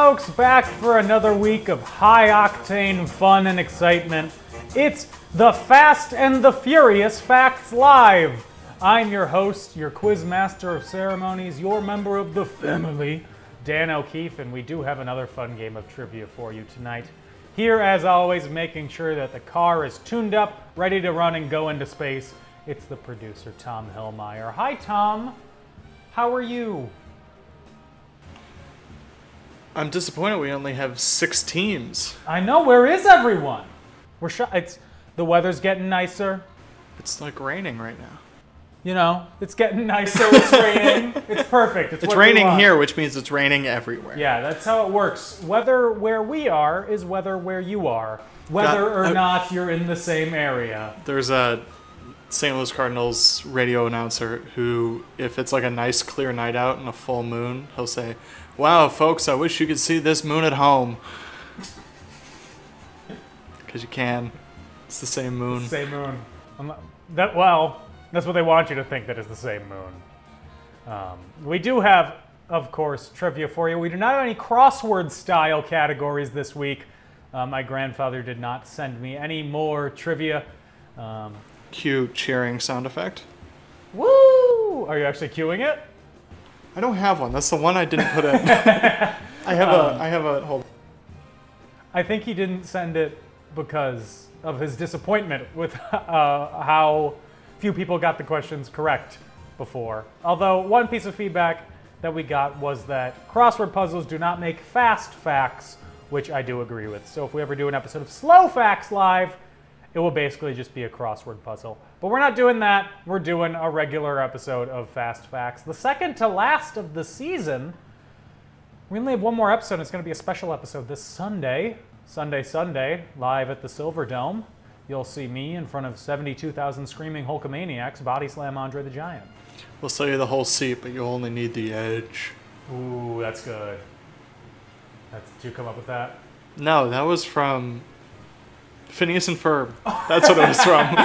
folks, back for another week of high-octane fun and excitement. It's the Fast and the Furious Facts Live. I'm your host, your quiz master of ceremonies, your member of the family, Dan O'Keefe, and we do have another fun game of trivia for you tonight. Here, as always, making sure that the car is tuned up, ready to run and go into space, it's the producer, Tom Hillmeyer. Hi, Tom. How are you? I'm disappointed we only have 6 teams. I know, where is everyone? The weather's getting nicer. It's like raining right now. You know, it's getting nicer, it's raining. It's perfect. It's raining here, which means it's raining everywhere. Yeah, that's how it works. Weather where we are is weather where you are. Whether or not you're in the same area. There's a St. Louis Cardinals radio announcer who, if it's like a nice clear night out and a full moon, he'll say, "Wow, folks, I wish you could see this moon at home." Because you can. It's the same moon. It's the same moon. That's what they want you to think, that it's the same moon. We do have, of course, trivia for you. We do not have any crossword-style categories this week. My grandfather did not send me any more trivia. Cue cheering sound effect. Woo! Are you actually cueing it? I don't have one. That's the one I didn't put in. I have a hold. I think he didn't send it because of his disappointment with how few people got the questions correct before. Although one piece of feedback that we got was that crossword puzzles do not make fast facts, which I do agree with. So if we ever do an episode of Slow Facts Live, it will basically just be a crossword puzzle. But we're not doing that. We're doing a regular episode of Fast Facts. The second to last of the season. We only have one more episode. It's going to be a special episode this Sunday. Sunday, live at the Silver Dome. You'll see me in front of 72,000 screaming Hulkamaniacs body slam Andre the Giant. We'll sell you the whole seat, but you'll only need the edge. Ooh, that's good. Did you come up with that? No, that was from Phineas and Ferb. That's what it was from.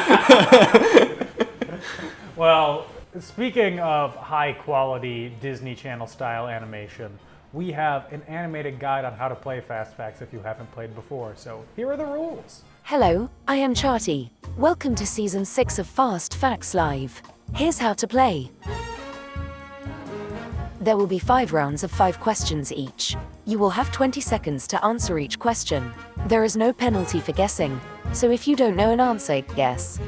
Well, speaking of high-quality Disney Channel-style animation, we have an animated guide on how to play Fast Facts if you haven't played before. So here are the rules. Hello, I am Charty. Welcome to Season 6 of Fast Facts Live. Here's how to play. There will be 5 rounds of 5 questions each. You will have 20 seconds to answer each question. There is no penalty for guessing, so if you don't know an answer, guess.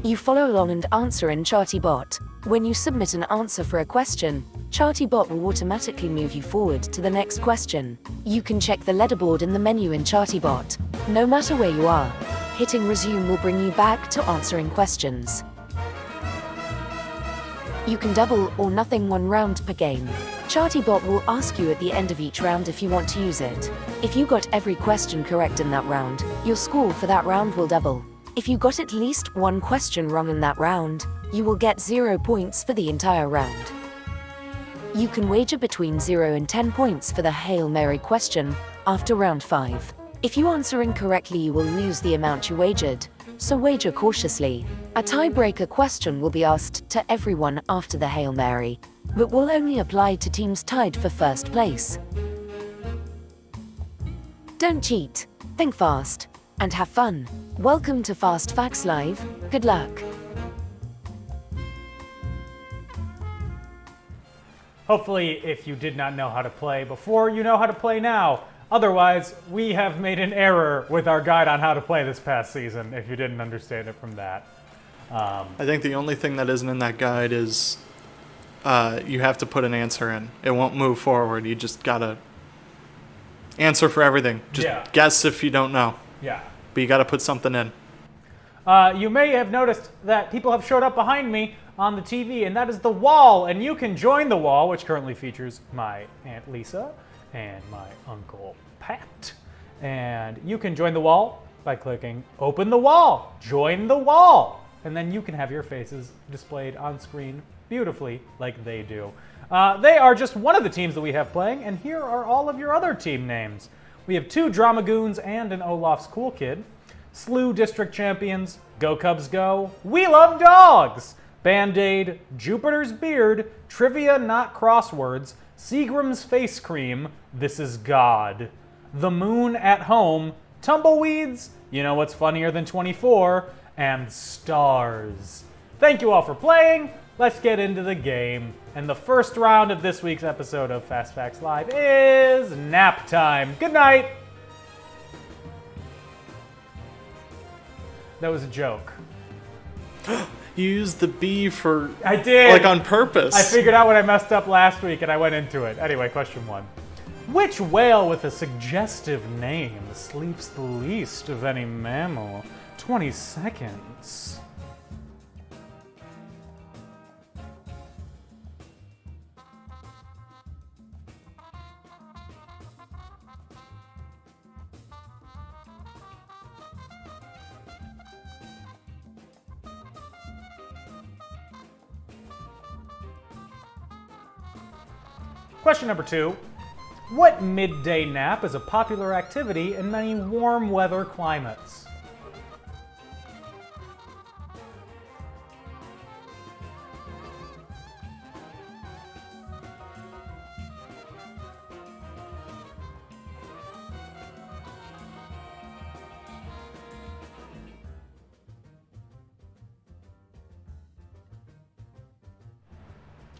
You follow along and answer in ChartyBot. When you submit an answer for a question, ChartyBot will automatically move you forward to the next question. You can check the leaderboard in the menu in ChartyBot. No matter where you are, hitting resume will bring you back to answering questions. You can double or nothing 1 round per game. ChartyBot will ask you at the end of each round if you want to use it. If you got every question correct in that round, your score for that round will double. If you got at least 1 question wrong in that round, you will get 0 points for the entire round. You can wager between 0 and 10 points for the Hail Mary question after round 5. If you answer incorrectly, you will lose the amount you wagered, so wager cautiously. A tiebreaker question will be asked to everyone after the Hail Mary, but will only apply to teams tied for first place. Don't cheat, think fast, and have fun. Welcome to Fast Facts Live. Good luck. Hopefully, if you did not know how to play before, you know how to play now. Otherwise, we have made an error with our guide on how to play this past season, if you didn't understand it from that. I think the only thing that isn't in that guide is you have to put an answer in. It won't move forward. You just gotta answer for everything. Just guess if you don't know. Yeah. But you gotta put something in. You may have noticed that people have showed up behind me on the TV, and that is the wall. And you can join the wall, which currently features my Aunt Lisa and my Uncle Pat. And you can join the wall by clicking Open the Wall, Join the Wall. And then you can have your faces displayed on screen beautifully like they do. They are just one of the teams that we have playing, and here are all of your other team names. We have 2 Dramagoons and an Olaf's Cool Kid, SLU District Champions, Go Cubs Go, We Love Dogs, Band-Aid, Jupiter's Beard, Trivia Not Crosswords, Seagram's face cream, This is God. The moon at home, Tumbleweeds, You Know What's Funnier Than 24, and Stars. Thank you all for playing. Let's get into the game. And the first round of this week's episode of Fast Facts Live is nap time. Good night. That was a joke. You used the B for... I did! Like on purpose. I figured out what I messed up last week and I went into it. Anyway, question 1. Which whale with a suggestive name sleeps the least of any mammal? 20 seconds. Question number 2. What midday nap is a popular activity in many warm weather climates?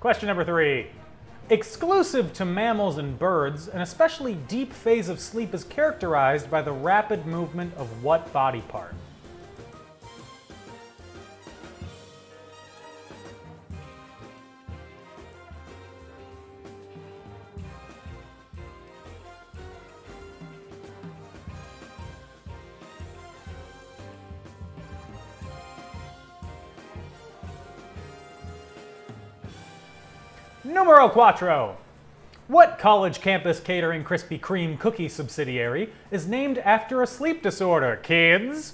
Question number 3. Exclusive to mammals and birds, an especially deep phase of sleep is characterized by the rapid movement of what body part? Numero quattro. What college campus catering Krispy Kreme cookie subsidiary is named after a sleep disorder, kids?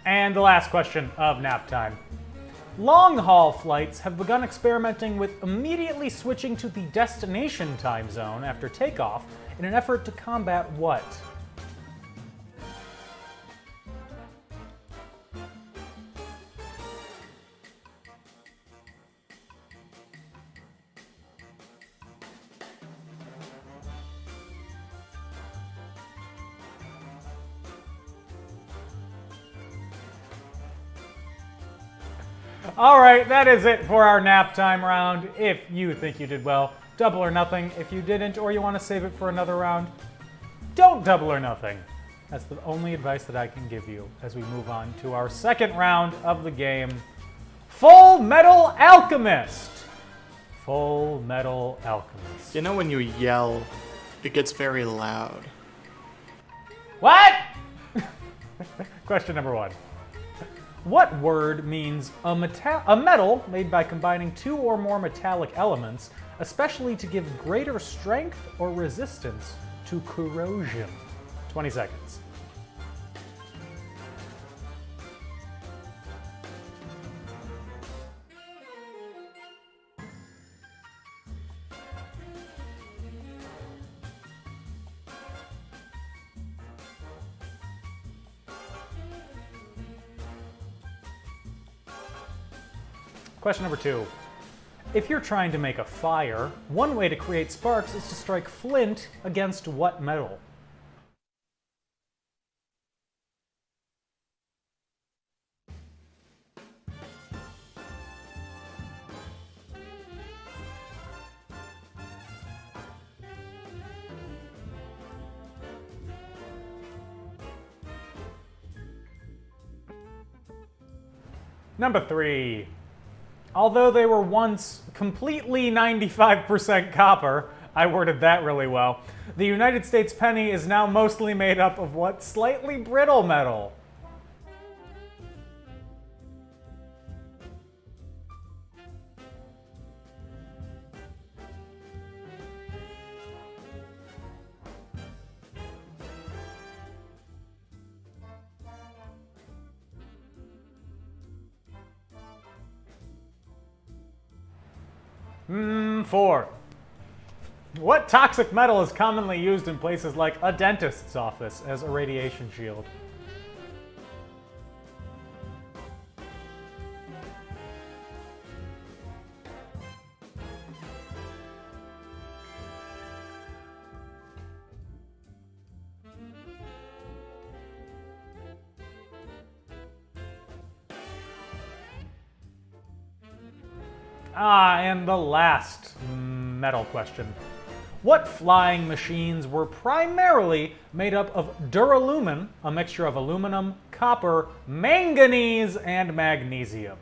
And the last question of nap time. Long-haul flights have begun experimenting with immediately switching to the destination time zone after takeoff in an effort to combat what? All right, that is it for our nap time round. If you think you did well, double or nothing. If you didn't or you want to save it for another round, don't double or nothing. That's the only advice that I can give you as we move on to our second round of the game, Full Metal Alchemist. Full Metal Alchemist. You know when you yell, it gets very loud. What? Question number 1. What word means a metal made by combining 2 or more metallic elements, especially to give greater strength or resistance to corrosion? 20 seconds. Question number 2. If you're trying to make a fire, one way to create sparks is to strike flint against what metal? Number 3. Although they were once completely 95% copper, I worded that really well, the United States penny is now mostly made up of what slightly brittle metal? 4. What toxic metal is commonly used in places like a dentist's office as a radiation shield? And the last metal question. What flying machines were primarily made up of duralumin, a mixture of aluminum, copper, manganese, and magnesium?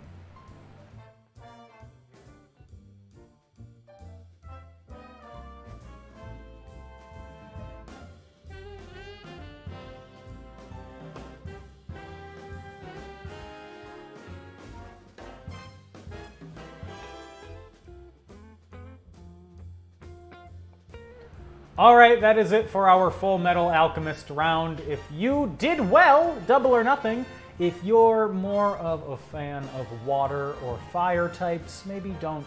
All right, that is it for our Full Metal Alchemist round. If you did well, double or nothing. If you're more of a fan of water or fire types, maybe don't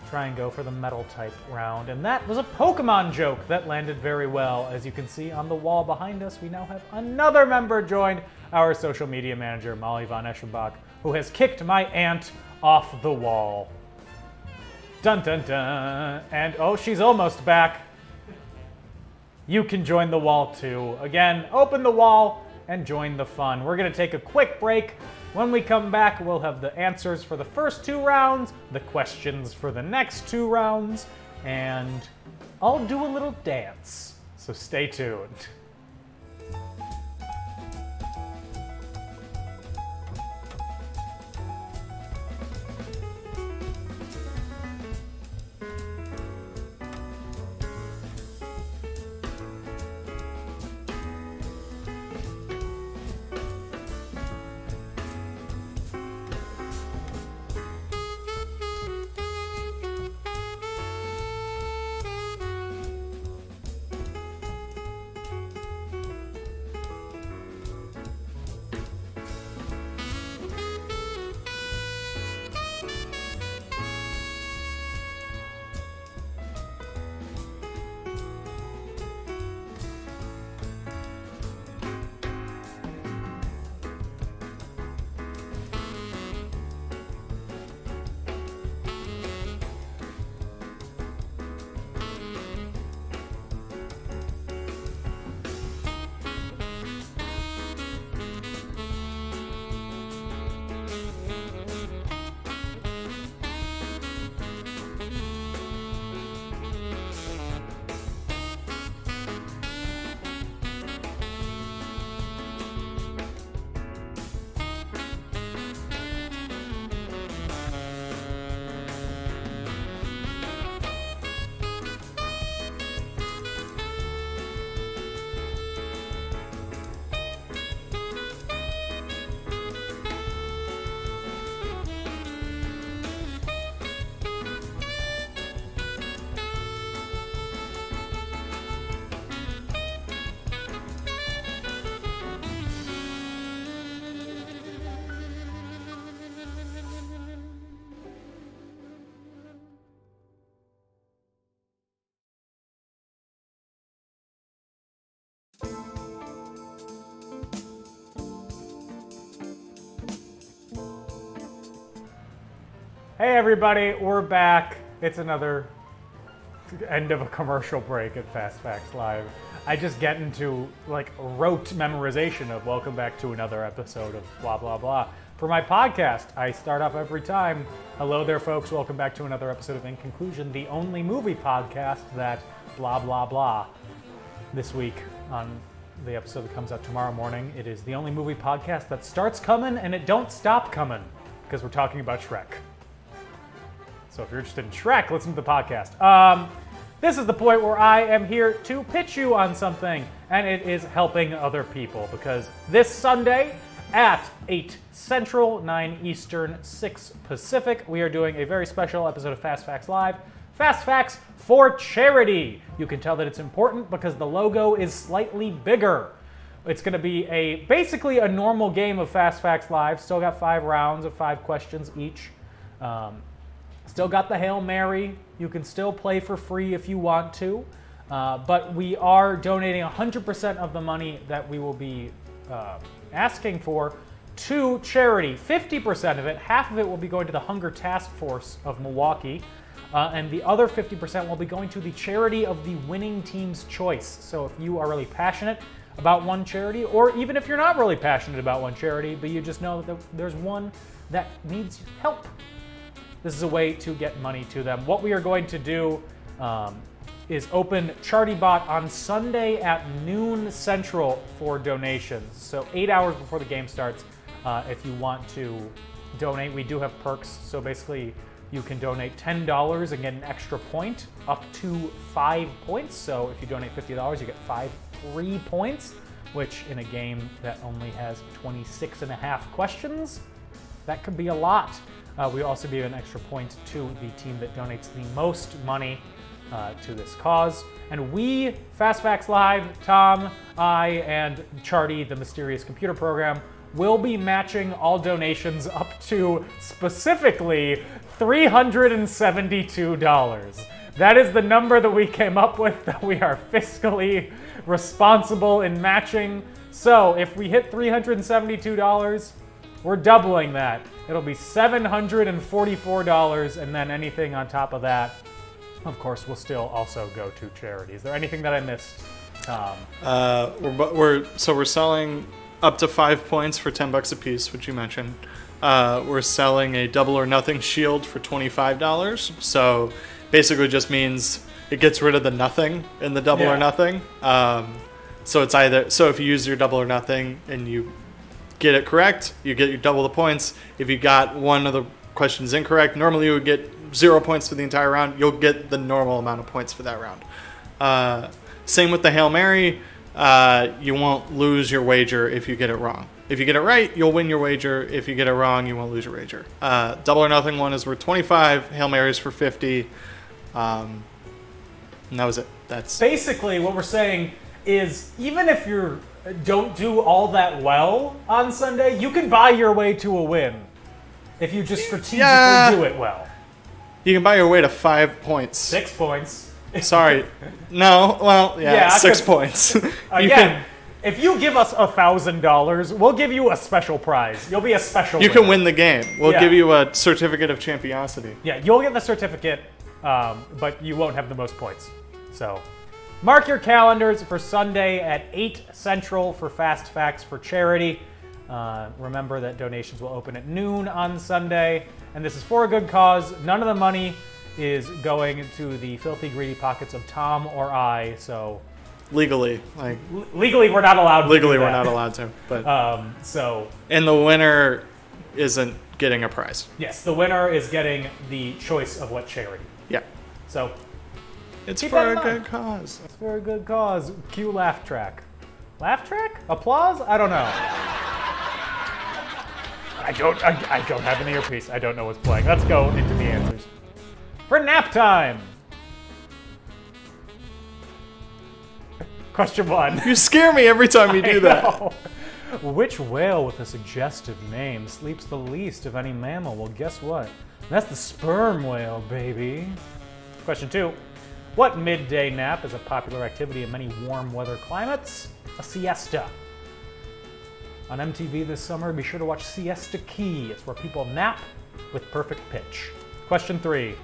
try and go for the metal type round. And that was a Pokemon joke that landed very well. As you can see on the wall behind us, we now have another member joined, our social media manager, Molly von Eschenbach, who has kicked my aunt off the wall. Dun dun dun. And oh, she's almost back. You can join the wall too. Again, open the wall and join the fun. We're gonna take a quick break. When we come back, we'll have the answers for the first 2 rounds, the questions for the next 2 rounds, and I'll do a little dance. So stay tuned. Hey everybody, we're back. It's another end of a commercial break at Fast Facts Live. I just get into like rote memorization of welcome back to another episode of blah blah blah. For my podcast, I start off every time. Hello there folks, welcome back to another episode of In Conclusion, the only movie podcast that blah blah blah. This week on the episode that comes out tomorrow morning, it is the only movie podcast that starts coming and it don't stop coming because we're talking about Shrek. So if you're interested in Shrek, listen to the podcast. This is the point where I am here to pitch you on something, and it is helping other people, because this Sunday at 8 Central, 9 Eastern, 6 Pacific, we are doing a very special episode of Fast Facts Live. Fast Facts for charity. You can tell that it's important because the logo is slightly bigger. It's going to be basically a normal game of Fast Facts Live. Still got 5 rounds of 5 questions each. Still got the Hail Mary. You can still play for free if you want to. But we are donating 100% of the money that we will be asking for to charity. 50% of it, half of it will be going to the Hunger Task Force of Milwaukee. And the other 50% will be going to the charity of the winning team's choice. So if you are really passionate about one charity, or even if you're not really passionate about one charity, but you just know that there's one that needs help, this is a way to get money to them. What we are going to do is open CharityBot on Sunday at noon Central for donations. So 8 hours before the game starts, if you want to donate. We do have perks. So basically, you can donate $10 and get an extra point up to 5 points. So if you donate $50, you get 5 free points, which in a game that only has 26.5 questions, that could be a lot. We also give an extra point to the team that donates the most money to this cause. And we, Fast Facts Live, Tom, I, and Charty, the mysterious computer program, will be matching all donations up to specifically $372. That is the number that we came up with, that we are fiscally responsible in matching. So if we hit $372, we're doubling that. It'll be $744, and then anything on top of that, of course, will still also go to charity. Is there anything that I missed, Tom? We're selling up to 5 points for $10 a piece, which you mentioned. We're selling a Double or Nothing shield for $25. So basically just means it gets rid of the nothing in the Double or Nothing. So it's either, so if you use your Double or Nothing and you get it correct, you get your double the points. If you got one of the questions incorrect, normally you would get 0 points for the entire round. You'll get the normal amount of points for that round. Same with the Hail Mary. You won't lose your wager if you get it wrong. If you get it right, you'll win your wager. If you get it wrong, you won't lose your wager. Double or Nothing one is worth 25. Hail Mary's for 50. And that was it. That's basically what we're saying is, even if you don't do all that well on Sunday, you can buy your way to a win if you just strategically do it well. You can buy your way to 5 points. 6 points. Sorry. No, well, yeah 6 points. Again, if you give us $1,000, we'll give you a special prize. You'll be a special You winner. can win the game. We'll give you a certificate of champiosity. Yeah, you'll get the certificate, but you won't have the most points. So mark your calendars for Sunday at 8 Central for Fast Facts for charity. Remember that donations will open at noon on Sunday, and this is for a good cause. None of the money is going to the filthy, greedy pockets of Tom or I, so... Legally, legally, we're not allowed to Legally, do that. we're not allowed to, but... So... And the winner isn't getting a prize. Yes, the winner is getting the choice of what charity. Yeah. So... It's keep for that in a mind. good cause. It's for a good cause. Cue laugh track. Laugh track? Applause? I don't know. I don't have an earpiece. I don't know what's playing. Let's go into the answers. For nap time. Question 1. You scare me every time you do that. know. Which whale with a suggestive name sleeps the least of any mammal? Well, guess what? That's the sperm whale, baby. Question 2. What midday nap is a popular activity in many warm weather climates? A siesta. On MTV this summer, be sure to watch Siesta Key. It's where people nap with perfect pitch. Question 3.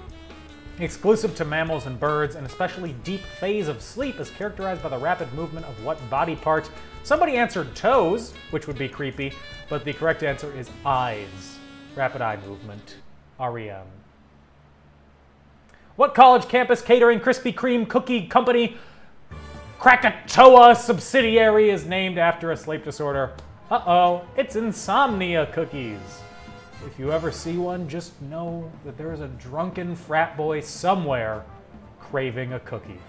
Exclusive to mammals and birds, an especially deep phase of sleep is characterized by the rapid movement of what body part? Somebody answered toes, which would be creepy, but the correct answer is eyes. Rapid eye movement. REM. What college campus catering Krispy Kreme cookie company Krakatoa subsidiary is named after a sleep disorder? Uh-oh, it's Insomnia Cookies. If you ever see one, just know that there is a drunken frat boy somewhere craving a cookie.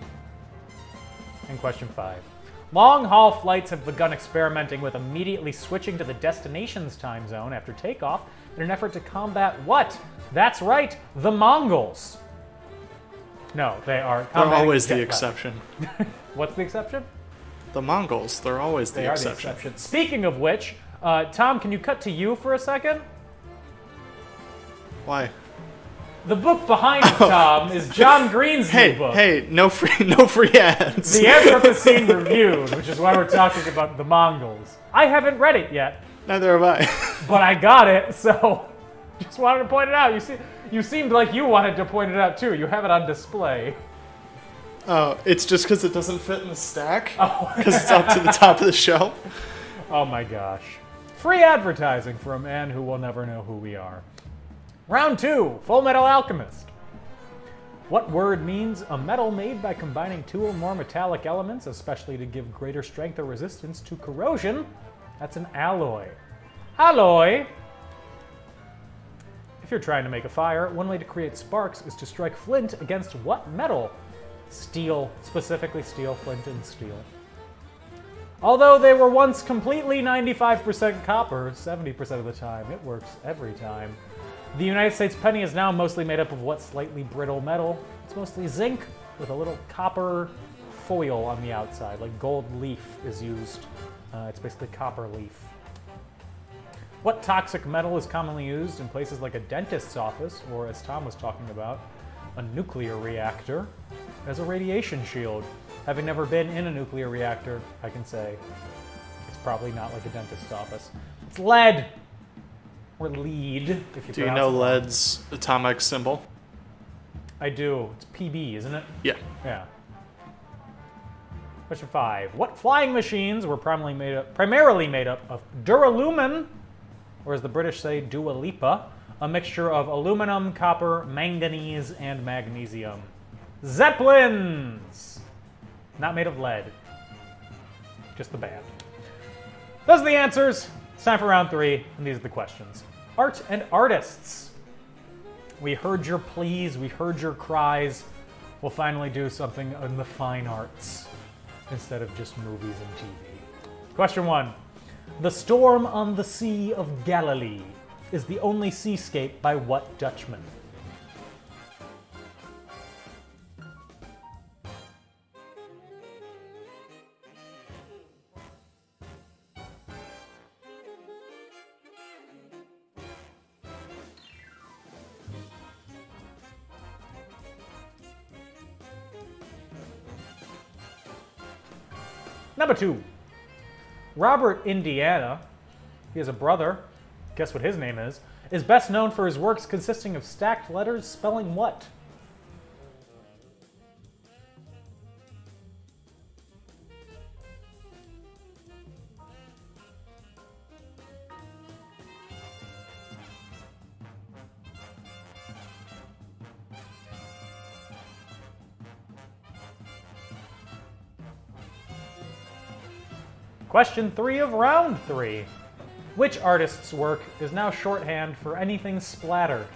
And question 5. Long-haul flights have begun experimenting with immediately switching to the destination's time zone after takeoff in an effort to combat what? That's right, the Mongols. No, they are... They're always the jet lag. exception. What's the exception? The Mongols, they're always the They are exception. the exception. Speaking of which, Tom, can you cut to you for a second? Why? The book behind it, Tom, is John Green's Hey, new book. hey, no free ads. The Anthropocene Reviewed, which is why we're talking about the Mongols. I haven't read it yet, Neither have I. but I got it, so just wanted to point it out. You seemed like you wanted to point it out too. You have it on display. Oh, it's just because it doesn't fit in the stack? Oh. Because it's up to the top of the shelf? Oh my gosh. Free advertising for a man who will never know who we are. Round 2, Full Metal Alchemist. What word means a metal made by combining 2 or more metallic elements, especially to give greater strength or resistance to corrosion? That's an alloy. Alloy! If you're trying to make a fire, one way to create sparks is to strike flint against what metal? Steel, specifically steel, flint, and steel. Although they were once completely 95% copper, 70% of the time, it works every time. The United States penny is now mostly made up of what slightly brittle metal? It's mostly zinc with a little copper foil on the outside, like gold leaf is used. It's basically copper leaf. What toxic metal is commonly used in places like a dentist's office, or as Tom was talking about, a nuclear reactor, as a radiation shield? Having never been in a nuclear reactor, I can say it's probably not like a dentist's office. It's lead! Or lead, if you Do you pronounce know it wrong. lead's atomic symbol? I do. It's PB, isn't it? Yeah. Yeah. Question 5. What flying machines were primarily made up of duralumin, or as the British say, Dua Lipa, a mixture of aluminum, copper, manganese, and magnesium? Zeppelins! Not made of lead. Just the band. Those are the answers. It's time for round 3, and these are the questions. Art and artists. We heard your pleas, we heard your cries. We'll finally do something in the fine arts instead of just movies and TV. Question 1. The Storm on the Sea of Galilee is the only seascape by what Dutchman? Number 2. Robert Indiana, he has a brother, guess what his name is best known for his works consisting of stacked letters spelling what? Question 3 of round 3. Which artist's work is now shorthand for anything splattered?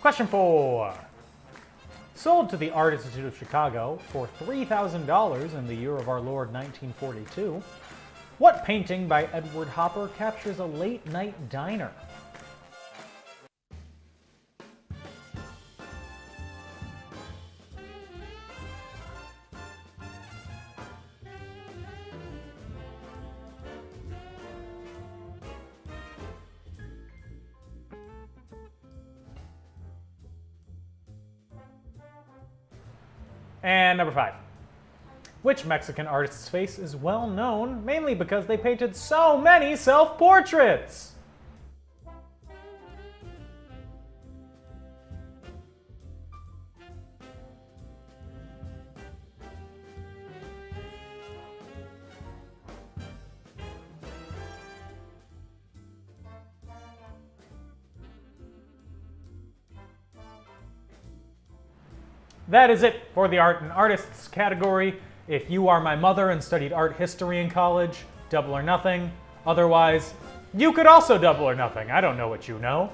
Question 4. Sold to the Art Institute of Chicago for $3,000 in the year of our Lord 1942, what painting by Edward Hopper captures a late-night diner? And number 5. Which Mexican artist's face is well known mainly because they painted so many self-portraits? That is it for the Art and Artists category. If you are my mother and studied art history in college, double or nothing. Otherwise, you could also double or nothing. I don't know what you know.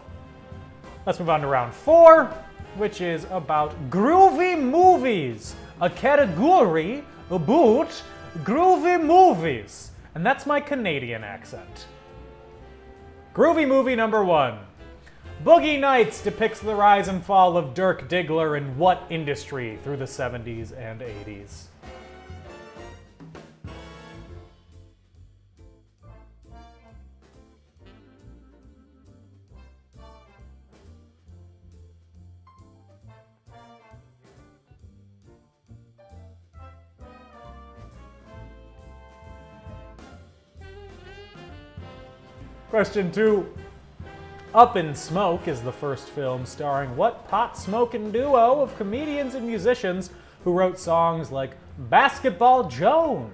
Let's move on to round 4, which is about groovy movies. A category about groovy movies. and that's my Canadian accent. Groovy movie number 1. Boogie Nights depicts the rise and fall of Dirk Diggler in what industry through the 70s and 80s? Question 2. Up in Smoke is the first film starring what pot-smoking duo of comedians and musicians who wrote songs like Basketball Jones?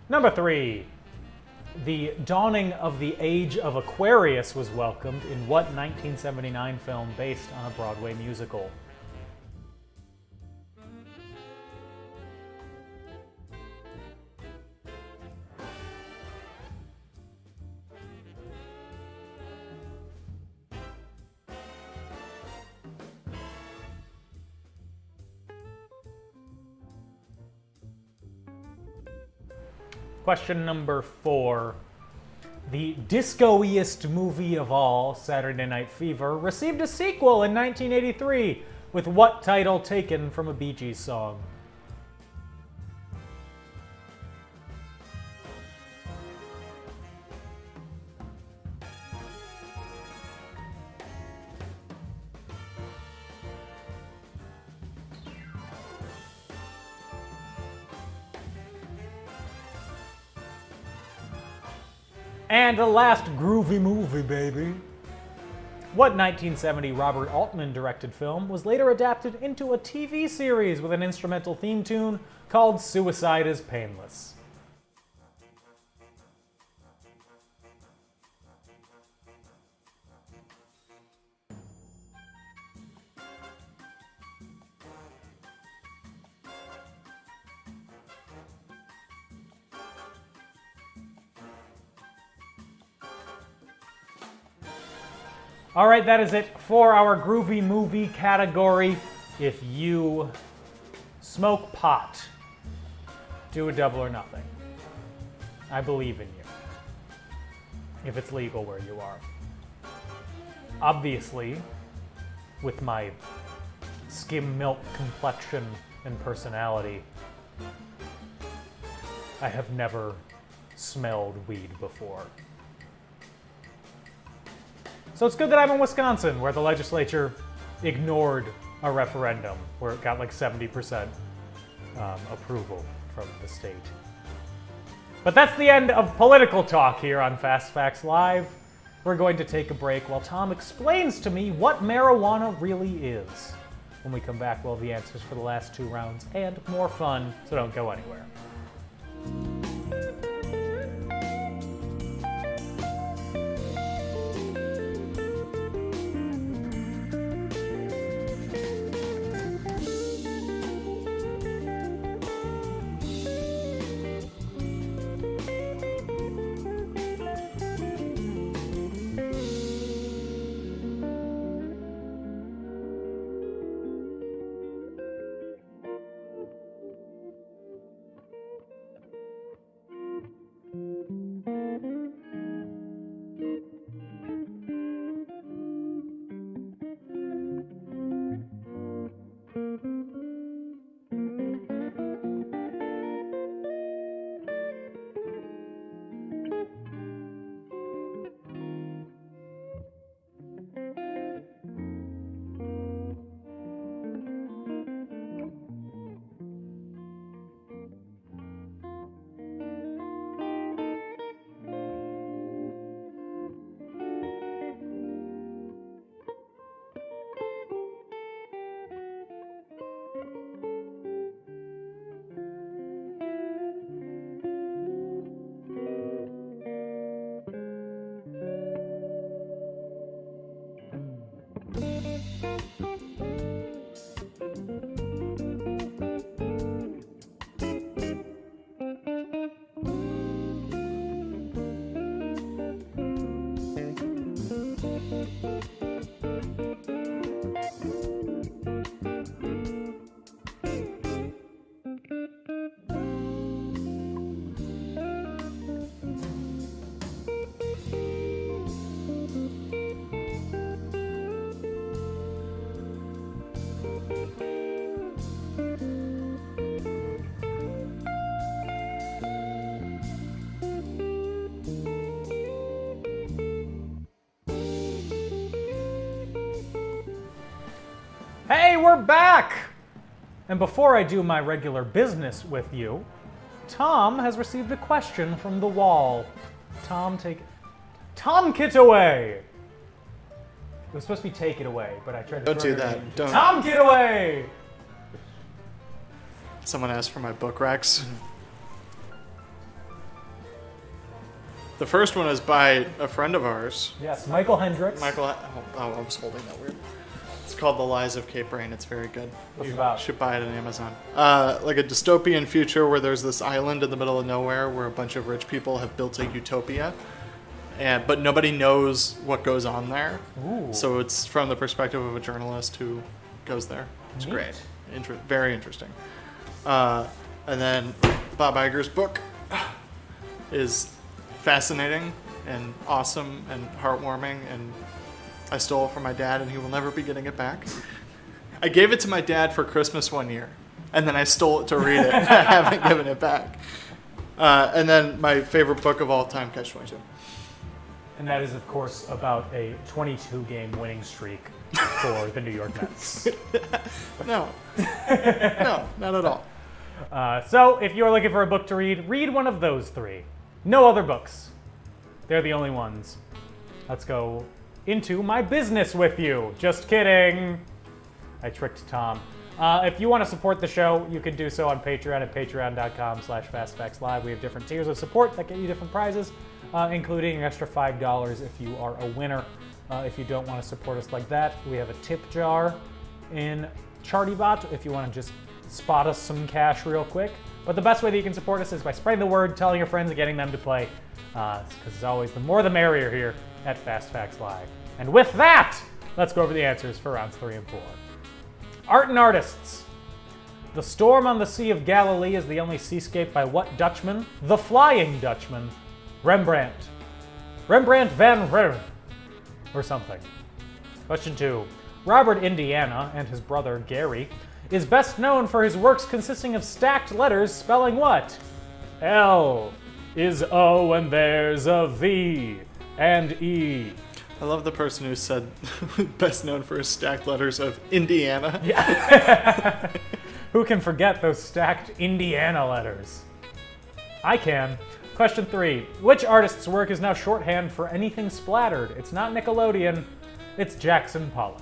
Number 3. The dawning of the age of Aquarius was welcomed in what 1979 film based on a Broadway musical? Question number 4. The disco-iest movie of all, Saturday Night Fever, received a sequel in 1983 with what title taken from a Bee Gees song? And the last groovy movie, baby. What 1970 Robert Altman directed film was later adapted into a TV series with an instrumental theme tune called Suicide is Painless? All right, that is it for our groovy movie category. If you smoke pot, do a double or nothing. I believe in you. If it's legal where you are. Obviously, with my skim milk complexion and personality, I have never smelled weed before. So it's good that I'm in Wisconsin, where the legislature ignored a referendum where it got like 70% approval from the state. But that's the end of political talk here on Fast Facts Live. We're going to take a break while Tom explains to me what marijuana really is. When we come back, we'll have the answers for the last 2 rounds and more fun, so don't go anywhere. we're back! And before I do my regular business with you, Tom has received a question from the wall. Tom, get away! It was supposed to be take it away, but I tried to Don't do throw your that. name. Don't. Tom, get away! Someone asked for my book racks. The first one is by a friend of ours. Yes, Michael Hendricks. Michael. I was holding that weird. It's called The Lies of Cape Rain. It's very good. What's it You about? should buy it on Amazon. Like a dystopian future where there's this island in the middle of nowhere where a bunch of rich people have built a utopia, but nobody knows what goes on there. Ooh. So it's from the perspective of a journalist who goes there. It's Neat. great. Very interesting. And then Bob Iger's book is fascinating and awesome and heartwarming, and I stole it from my dad and he will never be getting it back. I gave it to my dad for Christmas one year and then I stole it to read it and I haven't given it back. And then my favorite book of all time, Catch-22. And that is, of course, about a 22-game winning streak for the New York Mets. No. No, not at all. So, if you're looking for a book to read one of those three. No other books. They're the only ones. Let's go into my business with you. Just kidding. I tricked Tom. If you want to support the show, you can do so on Patreon at patreon.com/FastFactsLive. We have different tiers of support that get you different prizes, including an extra $5 if you are a winner. If you don't want to support us like that, we have a tip jar in ChartyBot if you want to just spot us some cash real quick. But the best way that you can support us is by spreading the word, telling your friends, and getting them to play. Because as always, the more the merrier here at Fast Facts Live. And with that, let's go over the answers for rounds 3 and 4. Art and artists. The Storm on the Sea of Galilee is the only seascape by what Dutchman? The Flying Dutchman. Rembrandt. Rembrandt van Rijn. Or something. Question 2. Robert Indiana and his brother Gary is best known for his works consisting of stacked letters spelling what? L is O and there's a V and E. I love the person who said best known for his stacked letters of Indiana. Yeah. Who can forget those stacked Indiana letters? I can. Question 3. Which artist's work is now shorthand for anything splattered? It's not Nickelodeon, it's Jackson Pollock.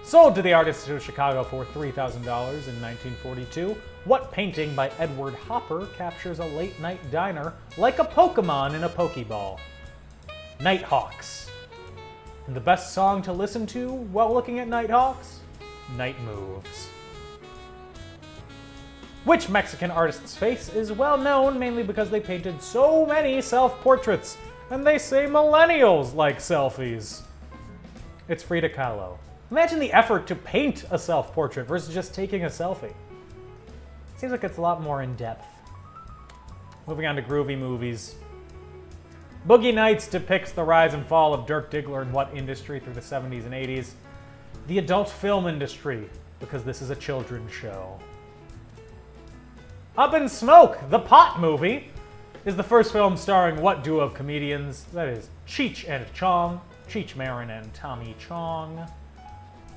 Sold to the artists of Chicago for $3,000 in 1942, what painting by Edward Hopper captures a late-night diner like a Pokemon in a Pokeball? Nighthawks. And the best song to listen to while looking at Nighthawks? Night Moves. Which Mexican artist's face is well known mainly because they painted so many self-portraits, and they say millennials like selfies? It's Frida Kahlo. Imagine the effort to paint a self-portrait versus just taking a selfie. Seems like it's a lot more in-depth. Moving on to groovy movies. Boogie Nights depicts the rise and fall of Dirk Diggler in what industry through the 70s and 80s? The adult film industry, because this is a children's show. Up in Smoke, the Pot movie, is the first film starring what duo of comedians? That is Cheech and Chong, Cheech Marin and Tommy Chong.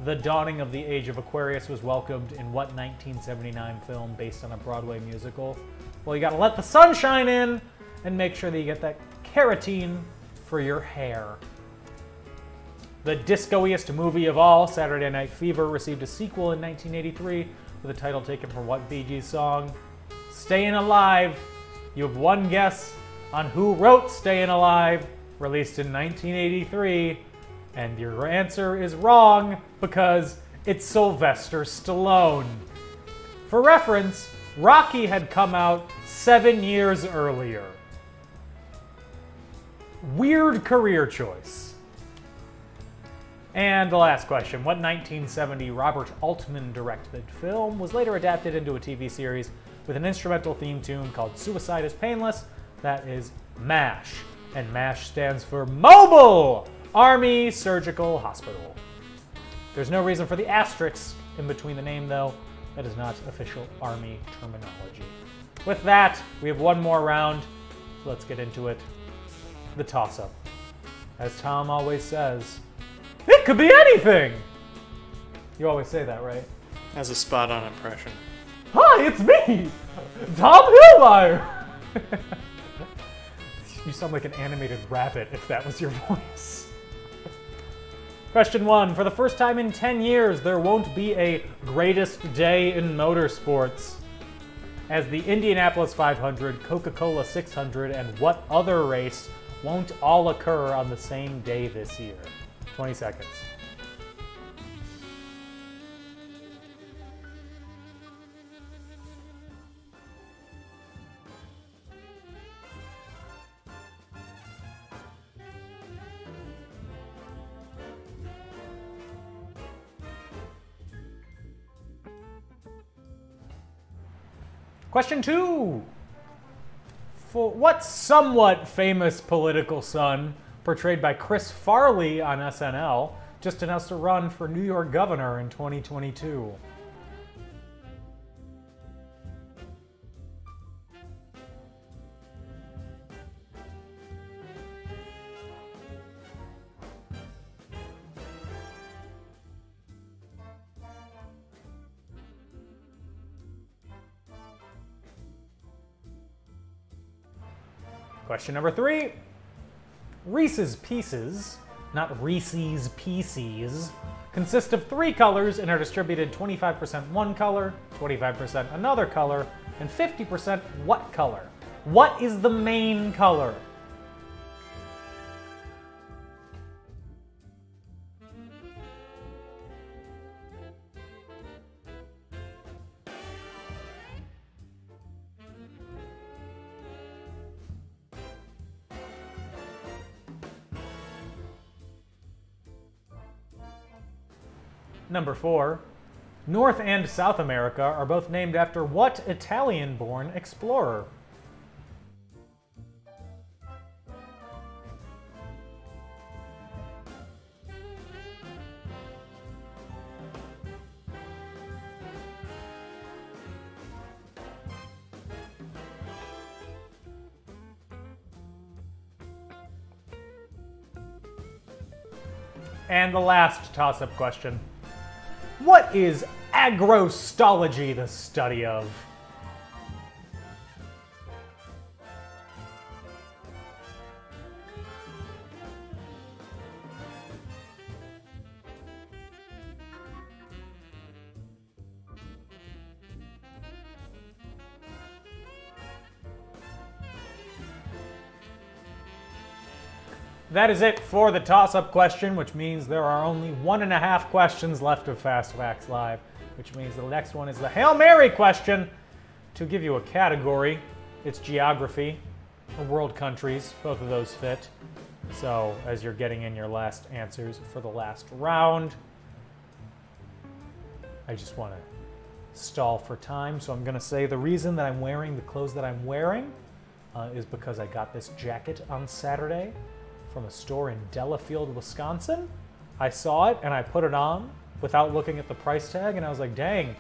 The dawning of the age of Aquarius was welcomed in what 1979 film based on a Broadway musical? Well, you gotta let the sun shine in and make sure that you get that carotene for your hair. The disco-iest movie of all, Saturday Night Fever, received a sequel in 1983 with a title taken from what Bee Gees song? Stayin' Alive. You have one guess on who wrote Stayin' Alive, released in 1983. And your answer is wrong because it's Sylvester Stallone. For reference, Rocky had come out 7 years earlier. Weird career choice. And the last question. What 1970 Robert Altman directed film was later adapted into a TV series with an instrumental theme tune called Suicide is Painless? That is MASH. And MASH stands for Mobile Army Surgical Hospital. There's no reason for the asterisk in between the name, though. That is not official Army terminology. With that, we have one more round, so let's get into it. The toss-up. As Tom always says, it could be anything! You always say that, right? As a spot-on impression. Hi, it's me, Tom Hillmeyer. You sound like an animated rabbit if that was your voice. Question 1. For the first time in 10 years, there won't be a greatest day in motorsports. As the Indianapolis 500, Coca-Cola 600, and what other race won't all occur on the same day this year? 20 seconds. Question 2. For what somewhat famous political son, portrayed by Chris Farley on SNL, just announced a run for New York governor in 2022? Question number 3. Reese's Pieces, not Reese's Pieces, consist of 3 colors and are distributed 25% one color, 25% another color, and 50% what color? What is the main color? Number 4. North and South America are both named after what Italian-born explorer? And the last toss-up question. What is agrostology the study of? That is it for the toss-up question, which means there are only 1.5 questions left of Fast Facts Live, which means the next one is the Hail Mary question. To give you a category, it's geography or world countries. Both of those fit. So as you're getting in your last answers for the last round, I just want to stall for time. So I'm going to say the reason that I'm wearing the clothes that I'm wearing is because I got this jacket on Saturday from a store in Delafield, Wisconsin. I saw it and I put it on without looking at the price tag, and I was like, dang,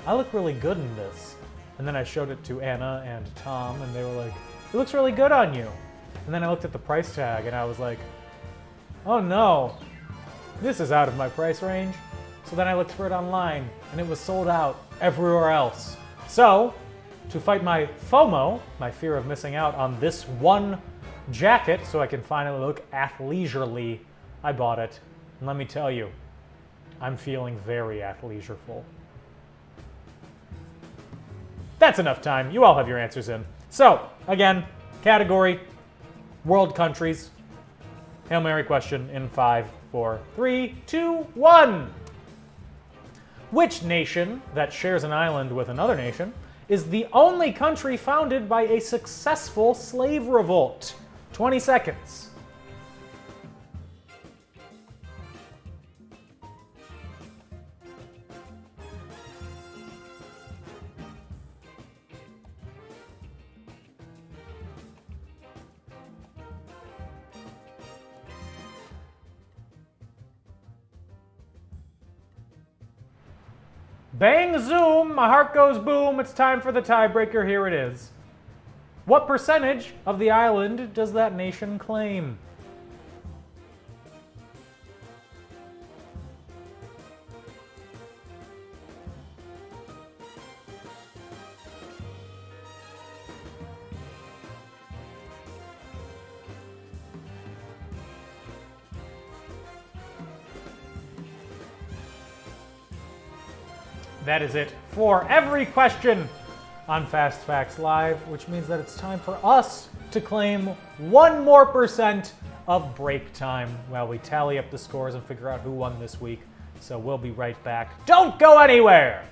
I look really good in this. And then I showed it to Anna and Tom, and they were like, it looks really good on you. And then I looked at the price tag and I was like, oh no, this is out of my price range. So then I looked for it online and it was sold out everywhere else. So, to fight my FOMO, my fear of missing out on this one jacket so I can finally look athleisurely, I bought it. And let me tell you, I'm feeling very athleisureful. That's enough time. You all have your answers in. So, again, category, world countries. Hail Mary question in 5, 4, 3, 2, 1. Which nation that shares an island with another nation is the only country founded by a successful slave revolt? 20 seconds. Bang zoom, my heart goes boom, it's time for the tiebreaker, here it is. What percentage of the island does that nation claim? that is it for every question on Fast Facts Live, which means that it's time for us to claim 1 more % of break time while we tally up the scores and figure out who won this week. So we'll be right back. Don't go anywhere!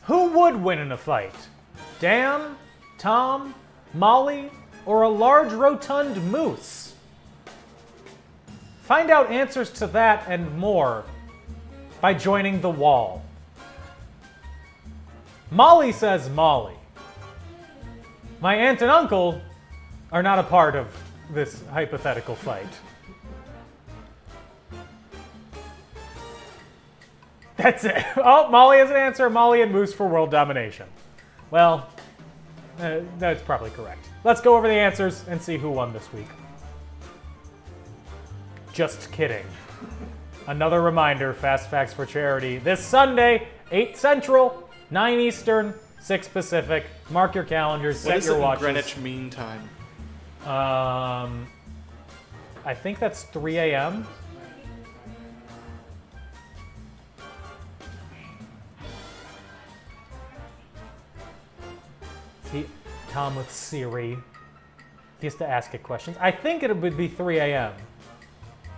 Who would win in a fight? Dan, Tom, Molly, or a large rotund moose? Find out answers to that and more by joining the wall. Molly says Molly. My aunt and uncle are not a part of this hypothetical fight. That's it. Oh, Molly has an answer. Molly and Moose for world domination. Well, that's probably correct. Let's go over the answers and see who won this week. Just kidding. Another reminder, Fast Facts for Charity. This Sunday, 8 Central, 9 Eastern, 6 Pacific. Mark your calendars, set your watches. What is it in Greenwich Mean Time? I think that's 3 a.m. See, Tom with Siri. He has to ask it questions. I think it would be 3 a.m.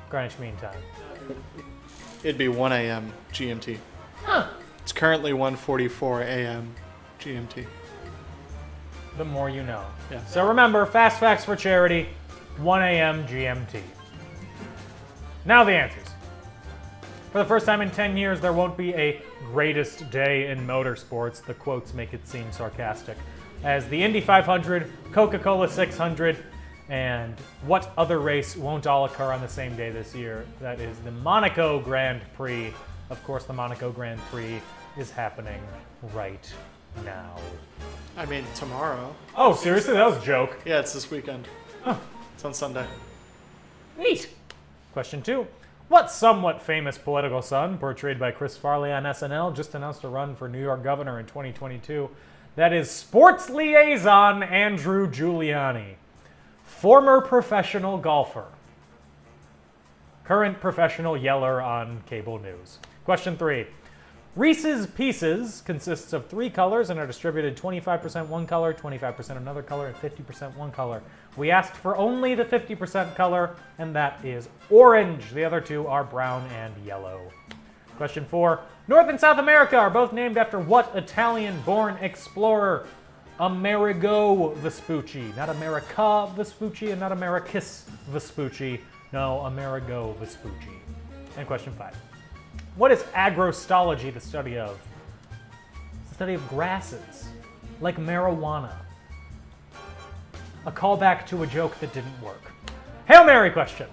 Greenwich Mean Time. It'd be 1 a.m. GMT. Huh. It's currently 1:44 a.m. GMT. The more you know. Yeah. So remember, Fast Facts for Charity, 1 a.m. GMT. Now the answers. For the first time in 10 years, there won't be a greatest day in motorsports. The quotes make it seem sarcastic. As the Indy 500, Coca-Cola 600, and what other race won't all occur on the same day this year? That is the Monaco Grand Prix. Of course, the Monaco Grand Prix is happening right now. I mean, tomorrow. Oh, seriously? That was a joke. Yeah, it's this weekend. Oh. It's on Sunday. Neat. Question 2. What somewhat famous political son, portrayed by Chris Farley on SNL, just announced a run for New York governor in 2022? That is sports liaison Andrew Giuliani, former professional golfer, current professional yeller on cable news. Question 3. Reese's Pieces consists of 3 colors and are distributed 25% one color, 25% another color, and 50% one color. We asked for only the 50% color, and that is orange. The other 2 are brown and yellow. Question 4. North and South America are both named after what Italian-born explorer? Amerigo Vespucci. Not America Vespucci and not Americus Vespucci. No, Amerigo Vespucci. And question 5. What is agrostology the study of? It's the study of grasses, like marijuana. A callback to a joke that didn't work. Hail Mary question.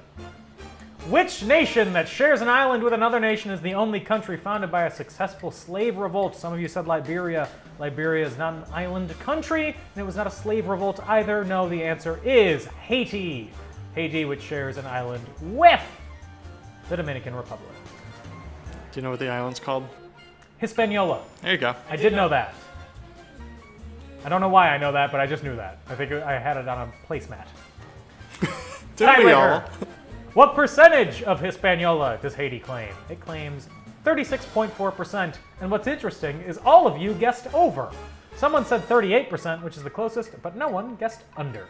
Which nation that shares an island with another nation is the only country founded by a successful slave revolt? Some of you said Liberia. Liberia is not an island country, and it was not a slave revolt either. No, the answer is Haiti. Haiti, which shares an island with the Dominican Republic. Do you know what the island's called? Hispaniola. There you go. I did know that. I don't know why I know that, but I just knew that. I think I had it on a placemat. Didn't we all? What percentage of Hispaniola does Haiti claim? It claims 36.4%. And what's interesting is all of you guessed over. Someone said 38%, which is the closest, but no one guessed under.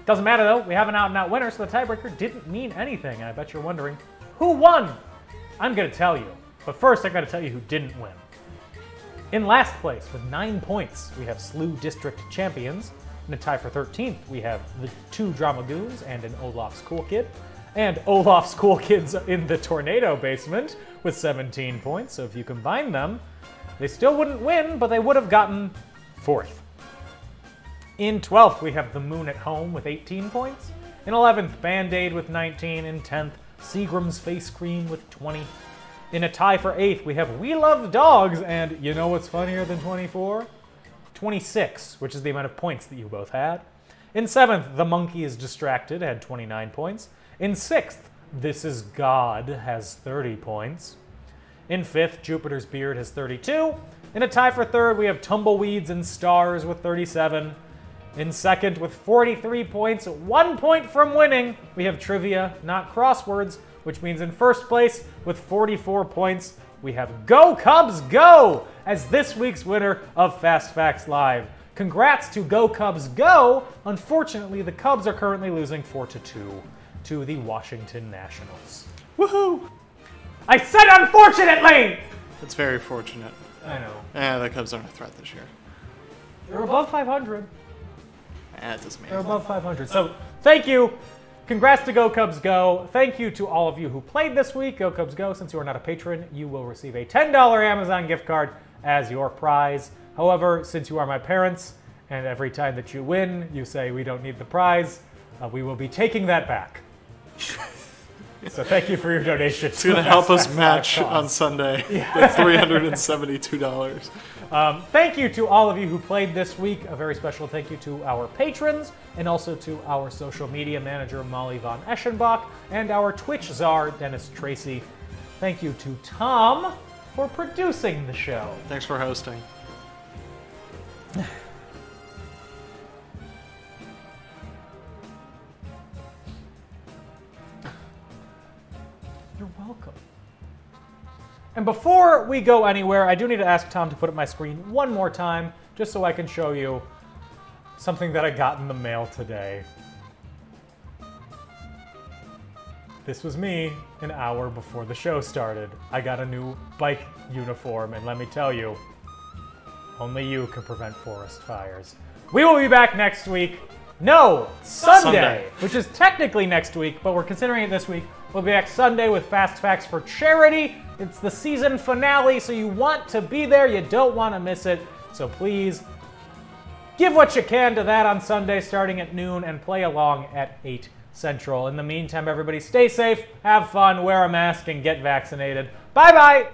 Doesn't matter though, we have an out-and-out winner, so the tiebreaker didn't mean anything. And I bet you're wondering, who won? I'm gonna tell you. But first, I gotta tell you who didn't win. In last place with 9 points, we have SLU District Champions. In a tie for 13th, we have the 2 Dramagoons and an Olaf's Cool Kid. And Olaf's Cool Kids in the Tornado Basement with 17 points. So if you combine them, they still wouldn't win, but they would have gotten 4th. In 12th, we have the Moon at Home with 18 points. In 11th, Band-Aid with 19. In 10th, Seagram's Face Cream with 20. In a tie for 8th, we have We Love Dogs, and you know what's funnier than 24? 26, which is the amount of points that you both had. In 7th, The Monkey is Distracted had 29 points. In 6th, This Is God has 30 points. In 5th, Jupiter's Beard has 32. In a tie for 3rd, we have Tumbleweeds and Stars with 37. In 2nd, with 43 points, 1 point from winning, we have Trivia, Not Crosswords, which means in 1st place with 44 points, we have Go Cubs Go as this week's winner of Fast Facts Live. Congrats to Go Cubs Go. Unfortunately, the Cubs are currently losing 4-2 to the Washington Nationals. Woohoo! I said unfortunately! It's very fortunate. I know. The Cubs aren't a threat this year. They're above 500. It doesn't mean They're anything. above 500. So thank you. Congrats to Go Cubs Go. Thank you to all of you who played this week. Go Cubs Go. Since you are not a patron, you will receive a $10 Amazon gift card as your prize. However, since you are my parents, and every time that you win, you say we don't need the prize, we will be taking that back. So thank you for your donation. It's going to help us match on Sunday the $372. Thank you to all of you who played this week. A very special thank you to our patrons and also to our social media manager, Molly von Eschenbach, and our Twitch czar, Dennis Tracy. Thank you to Tom for producing the show. Thanks for hosting. You're welcome. And before we go anywhere, I do need to ask Tom to put up my screen one more time, just so I can show you something that I got in the mail today. This was me an hour before the show started. I got a new bike uniform, and let me tell you, only you can prevent forest fires. We will be back next week. No, Sunday, which is technically next week, but we're considering it this week. We'll be back Sunday with Fast Facts for Charity. It's the season finale, so you want to be there. You don't want to miss it. So please give what you can to that on Sunday starting at noon and play along at 8 Central. In the meantime, everybody stay safe, have fun, wear a mask, and get vaccinated. Bye-bye!